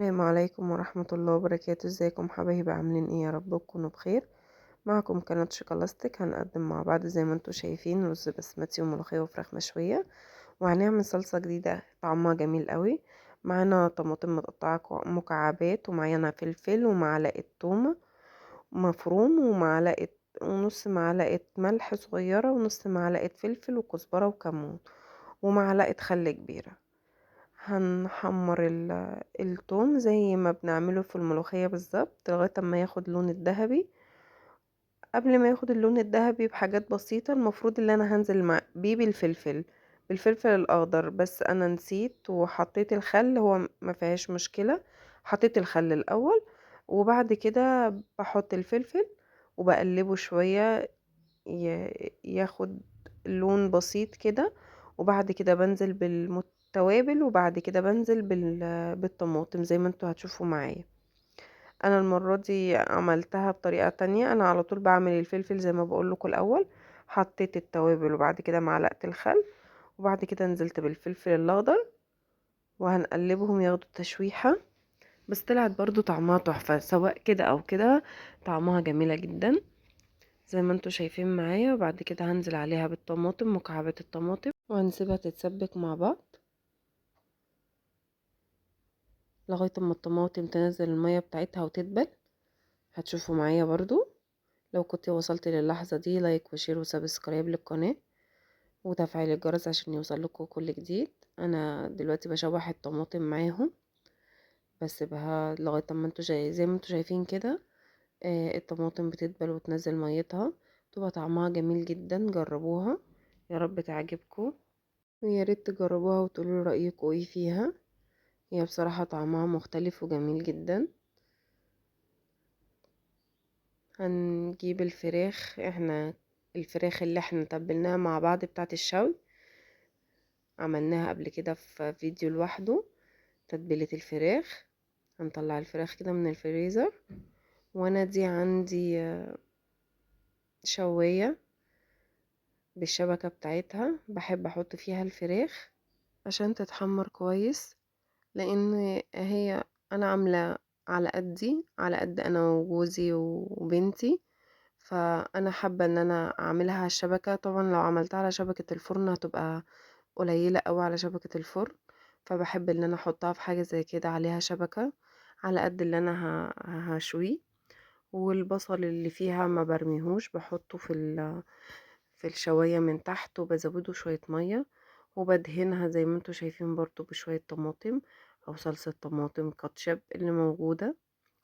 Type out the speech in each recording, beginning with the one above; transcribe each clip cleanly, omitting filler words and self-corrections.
السلام عليكم ورحمة الله وبركاته. ازيكم حبايبي؟ عاملين ايه؟ يا رب تكونوا بخير. معكم قناة شوكولاستيك. هنقدم مع بعض زي ما انتوا شايفين رز بسمتي وملوخية وفراخ مشوية، وهنعمل صلصة جديدة طعمها جميل قوي. معانا طماطم متقطعة مكعبات، ومعانا فلفل ومعلقة تومة مفروم ومعلقة ونص معلقة ملح صغيرة ونص معلقة فلفل وكزبرة وكمون ومعلقة خل كبيرة. هنحمر التوم زي ما بنعمله في الملوخية بالظبط لغاية ما ياخد لون الذهبي. قبل ما ياخد اللون الذهبي بحاجات بسيطة، المفروض اللي انا هنزل بيه بالفلفل الاخضر، بس انا نسيت وحطيت الخل. هو ما فيهاش مشكلة، حطيت الخل الاول وبعد كده بحط الفلفل وبقلبه شوية ياخد لون بسيط كده، وبعد كده بنزل بالتوابل، وبعد كده بنزل بالطماطم زي ما انتوا هتشوفوا معايا. انا المرة دي عملتها بطريقة تانية. انا على طول بعمل الفلفل زي ما بقول لكم الاول، حطيت التوابل وبعد كده معلقة الخل، وبعد كده نزلت بالفلفل الاخضر وهنقلبهم ياخدوا تشويحة. بس طلعت برضو طعمها تحفة، سواء كده او كده طعمها جميلة جدا زي ما انتوا شايفين معايا. وبعد كده هنزل عليها بالطماطم، مكعبات الطماطم، وهنسيبها تتسبك مع بعض لغاية ما الطماطم تنزل المية بتاعتها وتدبل. هتشوفوا معايا برضو. لو كنت وصلت للحظة دي، لايك وشير وسبسكرايب للقناة وتفعيل الجرس عشان يوصل لكم كل جديد. انا دلوقتي بشوح الطماطم معاهم بس بها لغاية ما انتوا زي ما انتوا شايفين كده. الطماطم بتدبل وتنزل ميتها، تبقى طعمها جميل جدا. جربوها، يا رب تعجبكم، ويا ريت تجربوها وتقولوا رأيكم ايه فيها. هي بصراحة طعمها مختلف وجميل جدا. هنجيب الفراخ. الفراخ اللي احنا تبلناها مع بعض بتاعة الشوي، عملناها قبل كده في فيديو لوحده، تتبيلة الفراخ. هنطلع الفراخ كده من الفريزر، وانا دي عندي شواية بالشبكة بتاعتها، بحب احط فيها الفراخ عشان تتحمر كويس. لان هي انا عاملة على قد انا وجوزي وبنتي، فانا حابة ان انا اعملها على الشبكة. طبعا لو عملتها على شبكة الفرن هتبقى قليلة قوي على شبكة الفرن، فبحب ان انا احطها في حاجة زي كده عليها شبكة على قد اللي انا هشويه. والبصل اللي فيها ما برميهوش، بحطه في الشواية من تحت، وبزوده شوية مية، وبدهنها زي ما انتوا شايفين برضو بشوية طماطم او صلصة طماطم كاتشب اللي موجودة.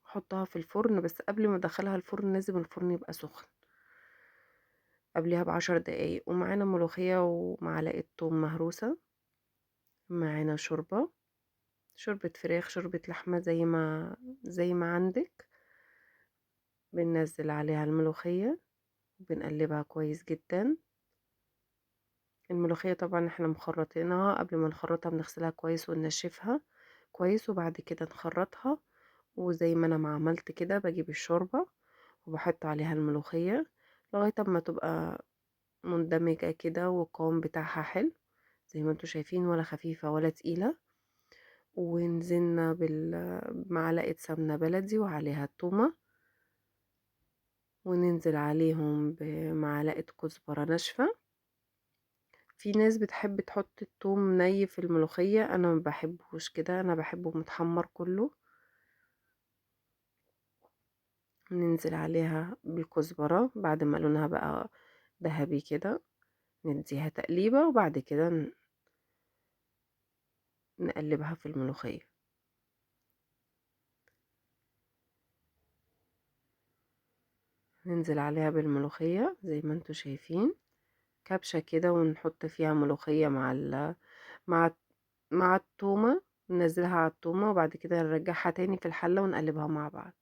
احطها في الفرن، بس قبل ما ادخلها الفرن لازم الفرن يبقى سخن قبلها ب10 دقايق. ومعانا ملوخية ومعلقة توم مهروسة، معانا شوربة فراخ، شوربة لحمة، زي ما عندك. بننزل عليها الملوخية وبنقلبها كويس جدا. الملوخية طبعا احنا مخرطينها، قبل ما نخرطها بنغسلها كويس وننشفها كويس، وبعد كده نخرطها. وزي ما انا ما عملت كده، بجيب الشوربة وبحط عليها الملوخية لغاية ما تبقى مندمجة كده، والقوام بتاعها حلو زي ما انتوا شايفين، ولا خفيفة ولا تقيلة. ونزلنا بمعلقة سمنة بلدي وعليها التومة، وننزل عليهم بمعلقة كزبرة ناشفة. في ناس بتحب تحط التوم ني في الملوخية، انا ما بحبوش كده، انا بحبه متحمر كله. ننزل عليها بالكزبرة بعد ما لونها بقى ذهبي كده، نديها تقليبة، وبعد كده نقلبها في الملوخية. ننزل عليها بالملوخية زي ما انتوا شايفين، كبشة كده، ونحط فيها ملوخية مع مع التومة. ننزلها على التومة، وبعد كده نرجعها تاني في الحلة ونقلبها مع بعض.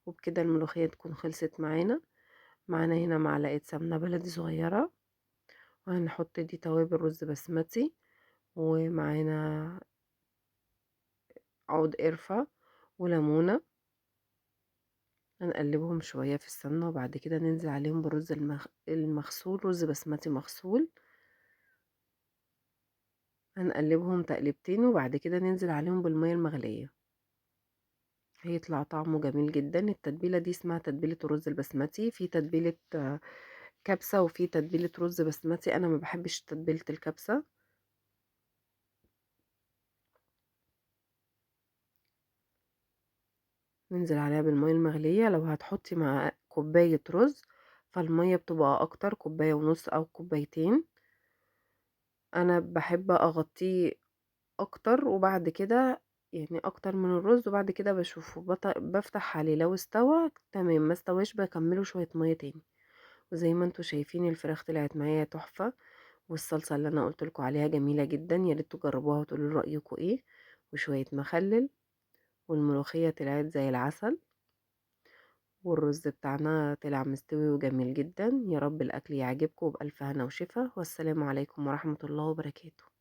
وبكده الملوخية تكون خلصت معانا هنا معلقة سمنة بلدي صغيرة، وهنحط دي توابل رز بسمتي، ومعانا عود قرفة وليمونة. هنقلبهم شوية في السمنة، وبعد كده ننزل عليهم بالرز المغسول، رز بسمتي مغسول. هنقلبهم تقلبتين، وبعد كده ننزل عليهم بالمية المغلية. هيطلع طعمه جميل جدا. التتبيلة دي اسمها تتبيلة الرز البسمتي. في تتبيلة كبسة، وفي تتبيلة رز بسمتي. انا ما بحبش تتبيلة الكبسة. ننزل عليها بالمية المغلية. لو هتحطي مع كوباية رز فالمية بتبقى اكتر، كوباية ونص او كوبايتين. انا بحب اغطيه اكتر، وبعد كده يعني اكتر من الرز، وبعد كده بشوفه بفتح عليه. لو استوى تمام، ما استواش بكمله شوية مية تاني. وزي ما انتوا شايفين الفراخ طلعت معايا تحفة، والصلصة اللي انا قلتلكوا عليها جميلة جدا. يا ريت تجربوها وتقولوا رأيكم ايه. وشوية مخلل، والملوخية طلعت زي العسل، والرز بتاعنا طلع مستوي وجميل جدا. يا رب الأكل يعجبكم، وبألف هنا وشفا. والسلام عليكم ورحمة الله وبركاته.